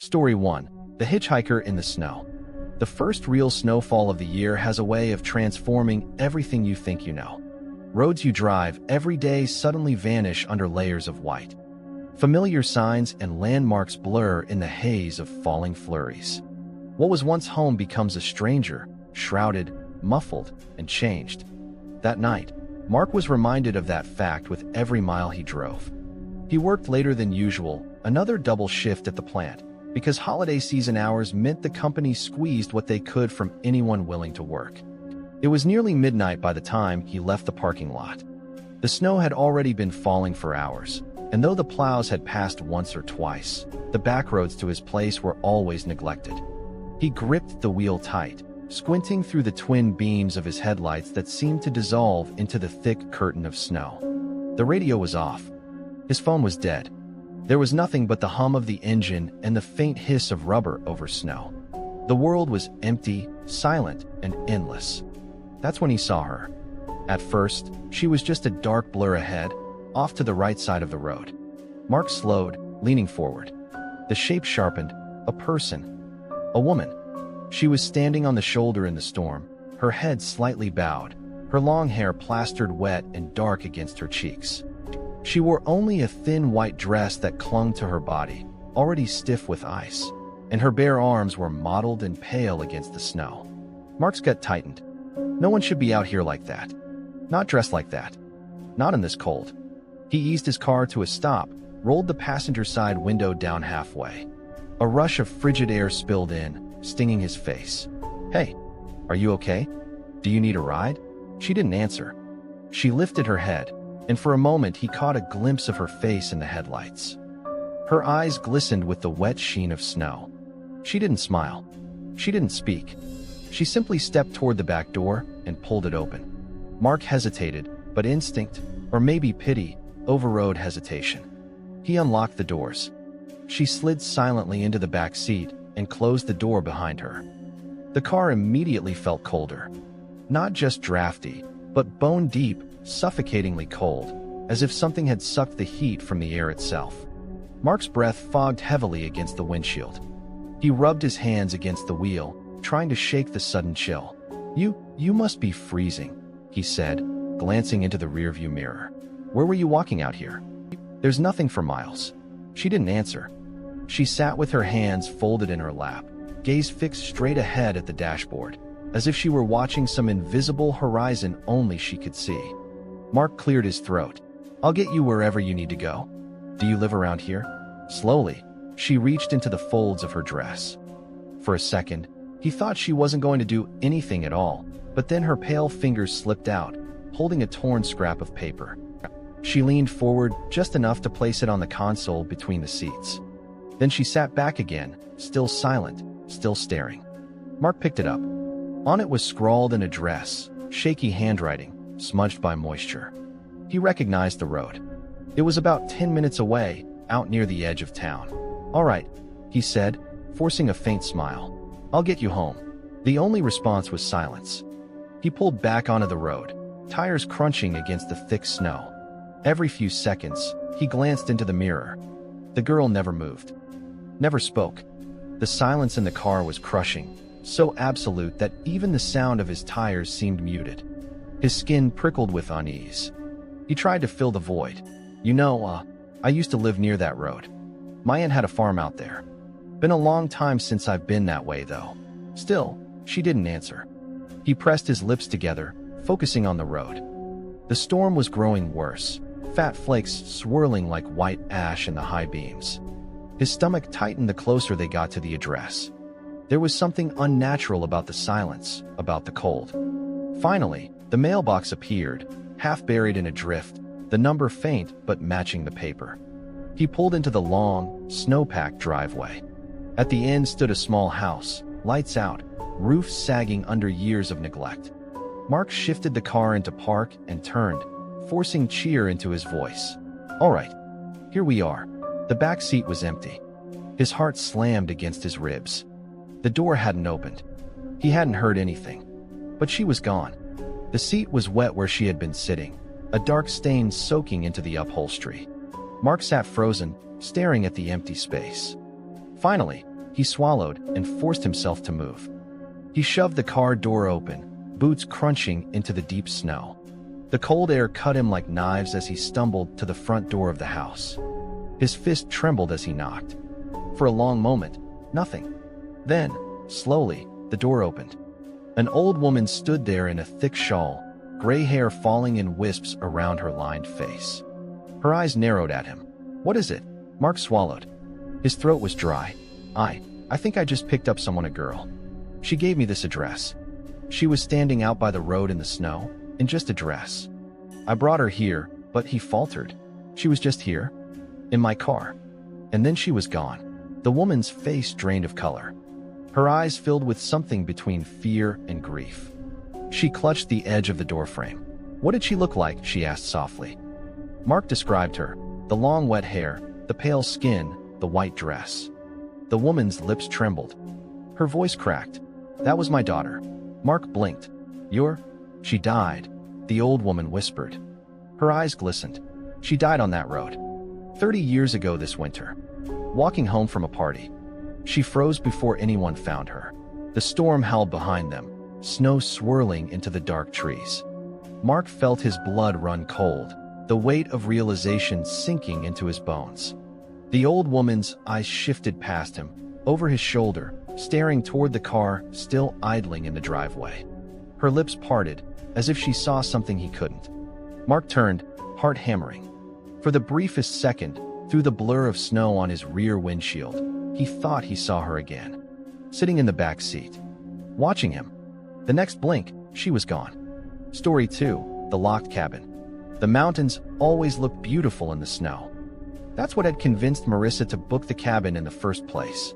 Story 1. The Hitchhiker in the Snow. The first real snowfall of the year has a way of transforming everything you think you know. Roads you drive every day suddenly vanish under layers of white. Familiar signs and landmarks blur in the haze of falling flurries. What was once home becomes a stranger, shrouded, muffled, and changed. That night, Mark was reminded of that fact with every mile he drove. He worked later than usual, another double shift at the plant, because holiday season hours meant the company squeezed what they could from anyone willing to work. It was nearly midnight by the time he left the parking lot. The snow had already been falling for hours, and though the plows had passed once or twice, the back roads to his place were always neglected. He gripped the wheel tight, squinting through the twin beams of his headlights that seemed to dissolve into the thick curtain of snow. The radio was off. His phone was dead. There was nothing but the hum of the engine and the faint hiss of rubber over snow. The world was empty, silent, and endless. That's when he saw her. At first, she was just a dark blur ahead, off to the right side of the road. Mark slowed, leaning forward. The shape sharpened. A person. A woman. She was standing on the shoulder in the storm, her head slightly bowed, her long hair plastered wet and dark against her cheeks. She wore only a thin white dress that clung to her body, already stiff with ice, and her bare arms were mottled and pale against the snow. Mark's gut tightened. No one should be out here like that. Not dressed like that. Not in this cold. He eased his car to a stop, rolled the passenger side window down halfway. A rush of frigid air spilled in, stinging his face. "Hey, are you okay? Do you need a ride?" She didn't answer. She lifted her head, and for a moment he caught a glimpse of her face in the headlights. Her eyes glistened with the wet sheen of snow. She didn't smile. She didn't speak. She simply stepped toward the back door and pulled it open. Mark hesitated, but instinct, or maybe pity, overrode hesitation. He unlocked the doors. She slid silently into the back seat and closed the door behind her. The car immediately felt colder. Not just drafty, but bone-deep, suffocatingly cold, as if something had sucked the heat from the air itself. Mark's breath fogged heavily against the windshield. He rubbed his hands against the wheel, trying to shake the sudden chill. You must be freezing," he said, glancing into the rearview mirror. "Where were you walking out here?" "There's nothing for miles." She didn't answer. She sat with her hands folded in her lap, gaze fixed straight ahead at the dashboard, as if she were watching some invisible horizon only she could see. Mark cleared his throat. "I'll get you wherever you need to go. Do you live around here?" Slowly, she reached into the folds of her dress. For a second, he thought she wasn't going to do anything at all, but then her pale fingers slipped out, holding a torn scrap of paper. She leaned forward just enough to place it on the console between the seats. Then she sat back again, still silent, still staring. Mark picked it up. On it was scrawled an address, shaky handwriting, smudged by moisture. He recognized the road. It was about 10 minutes away, out near the edge of town. "All right," he said, forcing a faint smile. "I'll get you home." The only response was silence. He pulled back onto the road, tires crunching against the thick snow. Every few seconds, he glanced into the mirror. The girl never moved, never spoke. The silence in the car was crushing, so absolute that even the sound of his tires seemed muted. His skin prickled with unease. He tried to fill the void. I used to live near that road. My aunt had a farm out there. Been a long time since I've been that way, though." Still, she didn't answer. He pressed his lips together, focusing on the road. The storm was growing worse, fat flakes swirling like white ash in the high beams. His stomach tightened the closer they got to the address. There was something unnatural about the silence, about the cold. Finally, the mailbox appeared, half buried in a drift, the number faint but matching the paper. He pulled into the long, snow-packed driveway. At the end stood a small house, lights out, roof sagging under years of neglect. Mark shifted the car into park and turned, forcing cheer into his voice. "All right, here we are." The back seat was empty. His heart slammed against his ribs. The door hadn't opened. He hadn't heard anything. But she was gone. The seat was wet where she had been sitting, a dark stain soaking into the upholstery. Mark sat frozen, staring at the empty space. Finally, he swallowed and forced himself to move. He shoved the car door open, boots crunching into the deep snow. The cold air cut him like knives as he stumbled to the front door of the house. His fist trembled as he knocked. For a long moment, nothing. Then, slowly, the door opened. An old woman stood there in a thick shawl, gray hair falling in wisps around her lined face. Her eyes narrowed at him. "What is it?" Mark swallowed. His throat was dry. I think I just picked up a girl. She gave me this address. She was standing out by the road in the snow, in just a dress. I brought her here, but he faltered. She was just here, in my car. And then she was gone. The woman's face drained of color. Her eyes filled with something between fear and grief. She clutched the edge of the doorframe. "What did she look like?" she asked softly. Mark described her, the long wet hair, the pale skin, the white dress. The woman's lips trembled. Her voice cracked. "That was my daughter." Mark blinked. She died," the old woman whispered. Her eyes glistened. "She died on that road. 30 years ago this winter. Walking home from a party. She froze before anyone found her." The storm howled behind them, snow swirling into the dark trees. Mark felt his blood run cold, the weight of realization sinking into his bones. The old woman's eyes shifted past him, over his shoulder, staring toward the car still idling in the driveway. Her lips parted, as if she saw something he couldn't. Mark turned, heart hammering. For the briefest second, through the blur of snow on his rear windshield, he thought he saw her again, sitting in the back seat, watching him. The next blink, she was gone. Story 2, The Locked Cabin. The mountains always look beautiful in the snow. That's what had convinced Marissa to book the cabin in the first place.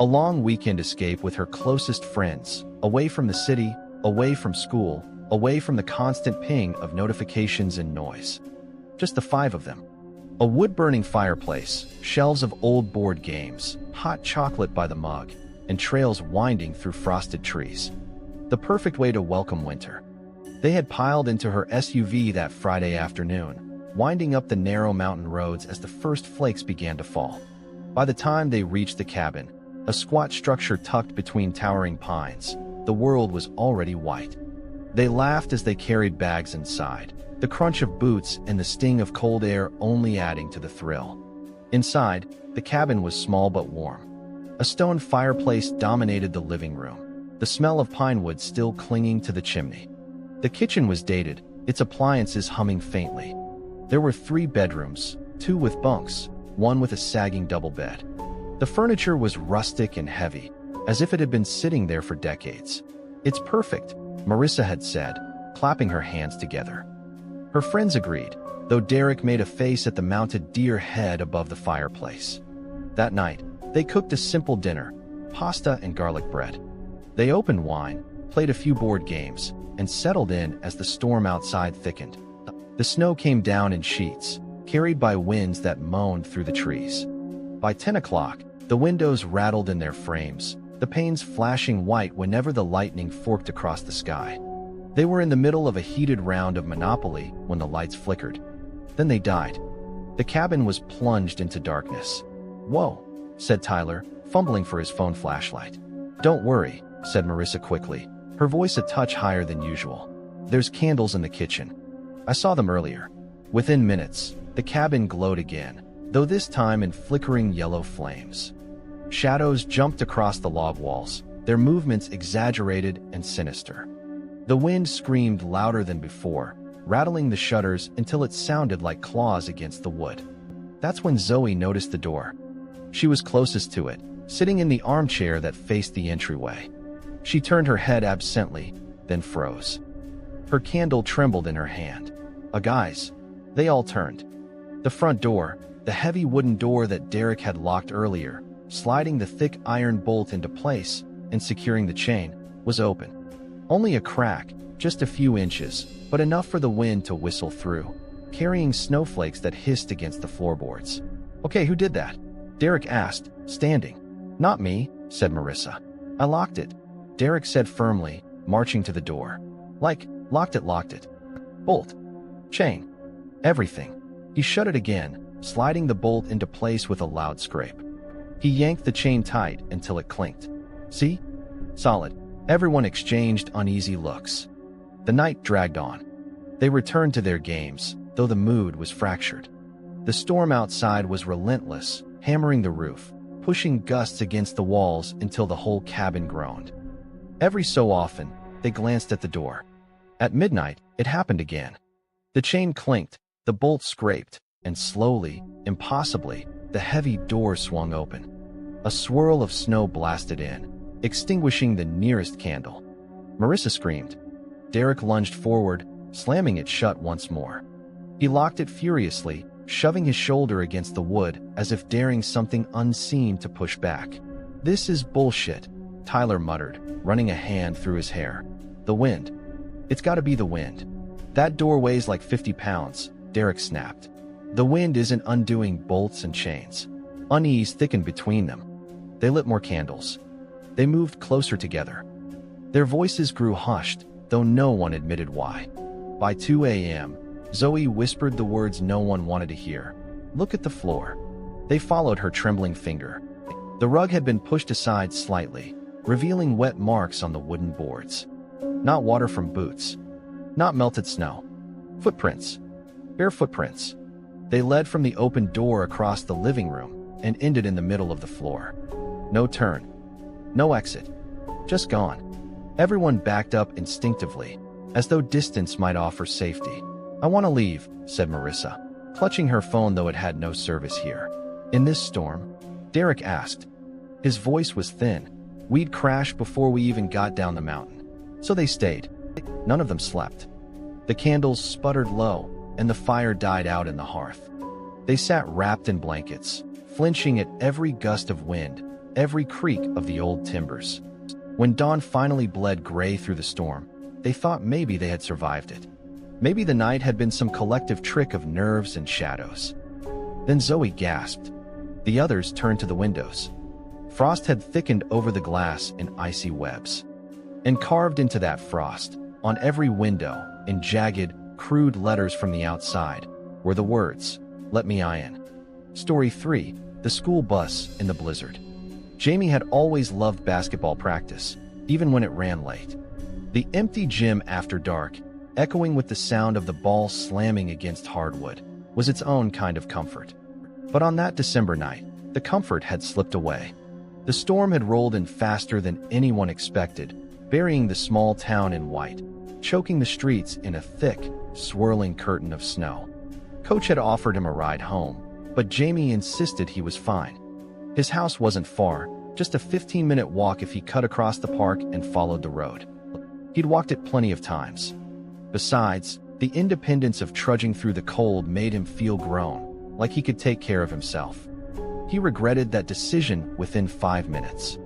A long weekend escape with her closest friends, away from the city, away from school, away from the constant ping of notifications and noise. Just the 5 of them. A wood-burning fireplace, shelves of old board games, hot chocolate by the mug, and trails winding through frosted trees. The perfect way to welcome winter. They had piled into her SUV that Friday afternoon, winding up the narrow mountain roads as the first flakes began to fall. By the time they reached the cabin, a squat structure tucked between towering pines, the world was already white. They laughed as they carried bags inside, the crunch of boots and the sting of cold air only adding to the thrill. Inside, the cabin was small but warm. A stone fireplace dominated the living room, the smell of pine wood still clinging to the chimney. The kitchen was dated, its appliances humming faintly. There were 3 bedrooms, 2 with bunks, 1 with a sagging double bed. The furniture was rustic and heavy, as if it had been sitting there for decades. "It's perfect," Marissa had said, clapping her hands together. Her friends agreed, though Derek made a face at the mounted deer head above the fireplace. That night, they cooked a simple dinner, pasta and garlic bread. They opened wine, played a few board games, and settled in as the storm outside thickened. The snow came down in sheets, carried by winds that moaned through the trees. By 10 o'clock, the windows rattled in their frames, the panes flashing white whenever the lightning forked across the sky. They were in the middle of a heated round of Monopoly when the lights flickered. Then they died. The cabin was plunged into darkness. "Whoa," said Tyler, fumbling for his phone flashlight. "Don't worry," said Marissa quickly, her voice a touch higher than usual. "There's candles in the kitchen. I saw them earlier." Within minutes, the cabin glowed again, though this time in flickering yellow flames. Shadows jumped across the log walls, their movements exaggerated and sinister. The wind screamed louder than before, rattling the shutters until it sounded like claws against the wood. That's when Zoe noticed the door. She was closest to it, sitting in the armchair that faced the entryway. She turned her head absently, then froze. Her candle trembled in her hand. Guys, they all turned. The front door, the heavy wooden door that Derek had locked earlier, sliding the thick iron bolt into place and securing the chain, was open. Only a crack, just a few inches, but enough for the wind to whistle through, carrying snowflakes that hissed against the floorboards. "Okay, who did that?" Derek asked, standing. "Not me," said Marissa. "I locked it," Derek said firmly, marching to the door. Locked it. Bolt. Chain. Everything." He shut it again, sliding the bolt into place with a loud scrape. He yanked the chain tight until it clinked. See? Solid. Everyone exchanged uneasy looks. The night dragged on. They returned to their games, though the mood was fractured. The storm outside was relentless, hammering the roof, pushing gusts against the walls until the whole cabin groaned. Every so often, they glanced at the door. At midnight, it happened again. The chain clinked, the bolt scraped, and slowly, impossibly, the heavy door swung open. A swirl of snow blasted in, extinguishing the nearest candle. Marissa screamed. Derek lunged forward, slamming it shut once more. He locked it furiously, shoving his shoulder against the wood as if daring something unseen to push back. "This is bullshit," Tyler muttered, running a hand through his hair. "The wind. It's gotta be the wind." "That door weighs like 50 pounds, Derek snapped. "The wind isn't undoing bolts and chains." Unease thickened between them. They lit more candles. They moved closer together. Their voices grew hushed, though no one admitted why. By 2 a.m., Zoe whispered the words no one wanted to hear. "Look at the floor." They followed her trembling finger. The rug had been pushed aside slightly, revealing wet marks on the wooden boards. Not water from boots. Not melted snow. Footprints. Bare footprints. They led from the open door across the living room and ended in the middle of the floor. No turn. No exit. Just gone. Everyone backed up instinctively, as though distance might offer safety. "I want to leave," said Marissa, clutching her phone though it had no service here. "In this storm?" Derek asked. His voice was thin. "We'd crash before we even got down the mountain." So they stayed. None of them slept. The candles sputtered low, and the fire died out in the hearth. They sat wrapped in blankets, flinching at every gust of wind, every creak of the old timbers. When dawn finally bled gray through the storm, they thought maybe they had survived it. Maybe the night had been some collective trick of nerves and shadows. Then Zoe gasped. The others turned to the windows. Frost had thickened over the glass in icy webs. And carved into that frost, on every window, in jagged, crude letters from the outside, were the words, "Let me in." Story 3, The School Bus in the Blizzard. Jamie had always loved basketball practice, even when it ran late. The empty gym after dark, echoing with the sound of the ball slamming against hardwood, was its own kind of comfort. But on that December night, the comfort had slipped away. The storm had rolled in faster than anyone expected, burying the small town in white, choking the streets in a thick, swirling curtain of snow. Coach had offered him a ride home, but Jamie insisted he was fine. His house wasn't far, just a 15-minute walk if he cut across the park and followed the road. He'd walked it plenty of times. Besides, the independence of trudging through the cold made him feel grown, like he could take care of himself. He regretted that decision within 5 minutes.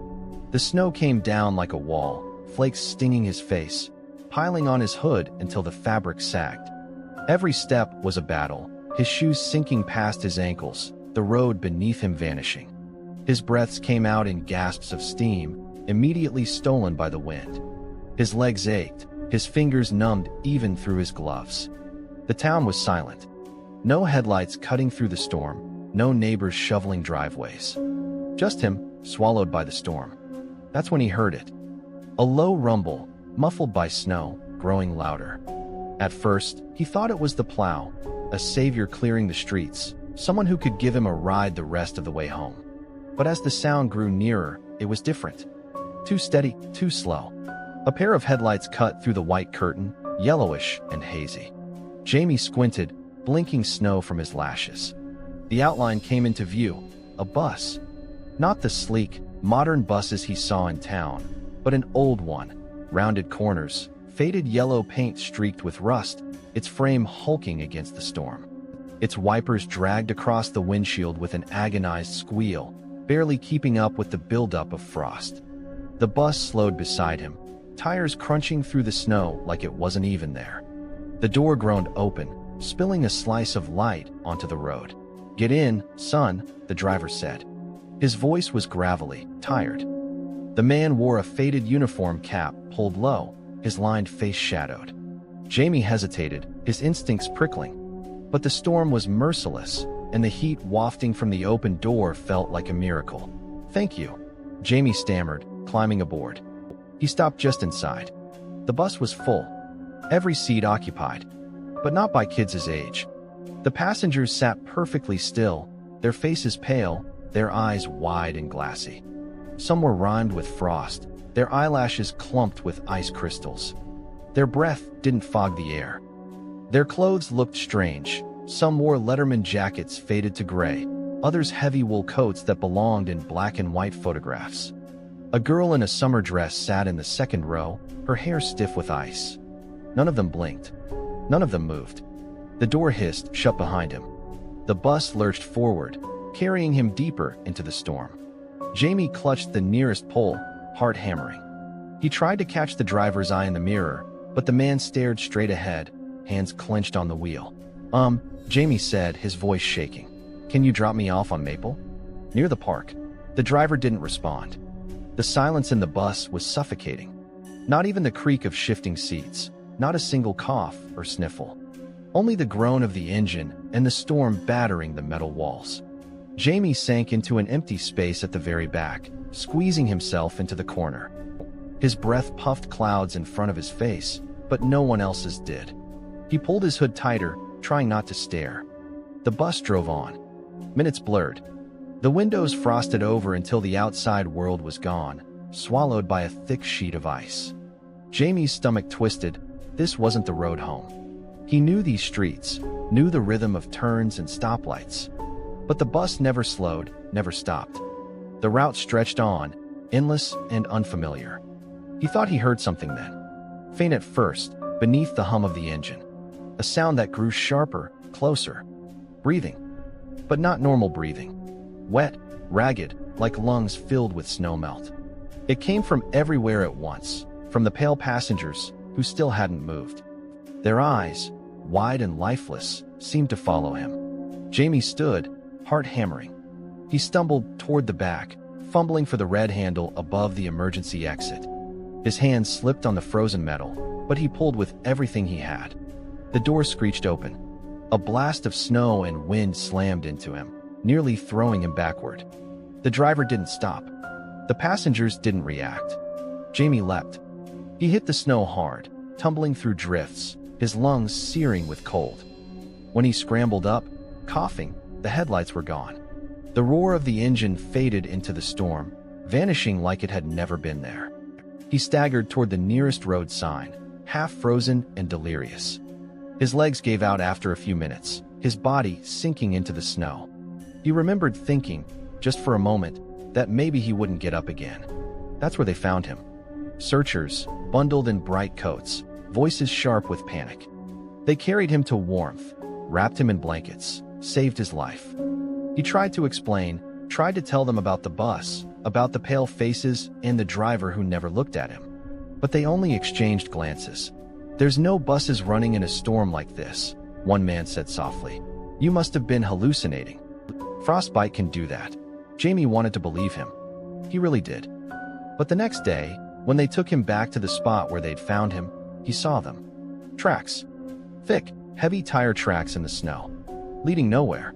The snow came down like a wall, flakes stinging his face, piling on his hood until the fabric sagged. Every step was a battle, his shoes sinking past his ankles, the road beneath him vanishing. His breaths came out in gasps of steam, immediately stolen by the wind. His legs ached, his fingers numbed even through his gloves. The town was silent. No headlights cutting through the storm, no neighbors shoveling driveways. Just him, swallowed by the storm. That's when he heard it. A low rumble, muffled by snow, growing louder. At first, he thought it was the plow, a savior clearing the streets, someone who could give him a ride the rest of the way home. But as the sound grew nearer, it was different. Too steady, too slow. A pair of headlights cut through the white curtain, yellowish and hazy. Jamie squinted, blinking snow from his lashes. The outline came into view, a bus. Not the sleek, modern buses he saw in town, but an old one, rounded corners, faded yellow paint streaked with rust, its frame hulking against the storm. Its wipers dragged across the windshield with an agonized squeal, barely keeping up with the buildup of frost. The bus slowed beside him, tires crunching through the snow like it wasn't even there. The door groaned open, spilling a slice of light onto the road. "Get in, son," the driver said. His voice was gravelly, tired. The man wore a faded uniform cap pulled low, his lined face shadowed. Jamie hesitated, his instincts prickling. But the storm was merciless, and the heat wafting from the open door felt like a miracle. "Thank you," Jamie stammered, climbing aboard. He stopped just inside. The bus was full, every seat occupied, but not by kids his age. The passengers sat perfectly still, their faces pale, their eyes wide and glassy. Some were rimed with frost, their eyelashes clumped with ice crystals. Their breath didn't fog the air. Their clothes looked strange. Some wore Letterman jackets faded to gray, others heavy wool coats that belonged in black and white photographs. A girl in a summer dress sat in the second row, her hair stiff with ice. None of them blinked. None of them moved. The door hissed shut behind him. The bus lurched forward, carrying him deeper into the storm. Jamie clutched the nearest pole, heart hammering. He tried to catch the driver's eye in the mirror, but the man stared straight ahead, hands clenched on the wheel. Jamie said, his voice shaking. "Can you drop me off on Maple? Near the park." The driver didn't respond. The silence in the bus was suffocating. Not even the creak of shifting seats, not a single cough or sniffle. Only the groan of the engine and the storm battering the metal walls. Jamie sank into an empty space at the very back, squeezing himself into the corner. His breath puffed clouds in front of his face, but no one else's did. He pulled his hood tighter, trying not to stare. The bus drove on. Minutes blurred. The windows frosted over until the outside world was gone, swallowed by a thick sheet of ice. Jamie's stomach twisted. This wasn't the road home. He knew these streets, knew the rhythm of turns and stoplights. But the bus never slowed, never stopped. The route stretched on, endless and unfamiliar. He thought he heard something then. Faint at first, beneath the hum of the engine. A sound that grew sharper, closer. Breathing. But not normal breathing. Wet, ragged, like lungs filled with snow melt. It came from everywhere at once, from the pale passengers, who still hadn't moved. Their eyes, wide and lifeless, seemed to follow him. Jamie stood, heart hammering. He stumbled toward the back, fumbling for the red handle above the emergency exit. His hand slipped on the frozen metal, but he pulled with everything he had. The door screeched open. A blast of snow and wind slammed into him, nearly throwing him backward. The driver didn't stop. The passengers didn't react. Jamie leapt. He hit the snow hard, tumbling through drifts, his lungs searing with cold. When he scrambled up, coughing, the headlights were gone. The roar of the engine faded into the storm, vanishing like it had never been there. He staggered toward the nearest road sign, half frozen and delirious. His legs gave out after a few minutes, his body sinking into the snow. He remembered thinking, just for a moment, that maybe he wouldn't get up again. That's where they found him. Searchers, bundled in bright coats, voices sharp with panic. They carried him to warmth, wrapped him in blankets, saved his life. He tried to explain, tried to tell them about the bus, about the pale faces and the driver who never looked at him. But they only exchanged glances. "There's no buses running in a storm like this," one man said softly. "You must have been hallucinating." Frostbite can do that. Jamie wanted to believe him. He really did. But the next day, when they took him back to the spot where they'd found him, he saw them. Tracks. Thick, heavy tire tracks in the snow. Leading nowhere.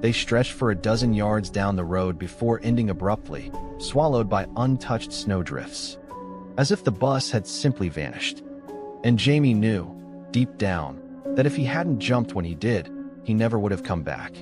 They stretched for a dozen yards down the road before ending abruptly, swallowed by untouched snowdrifts. As if the bus had simply vanished. And Jamie knew, deep down, that if he hadn't jumped when he did, he never would have come back.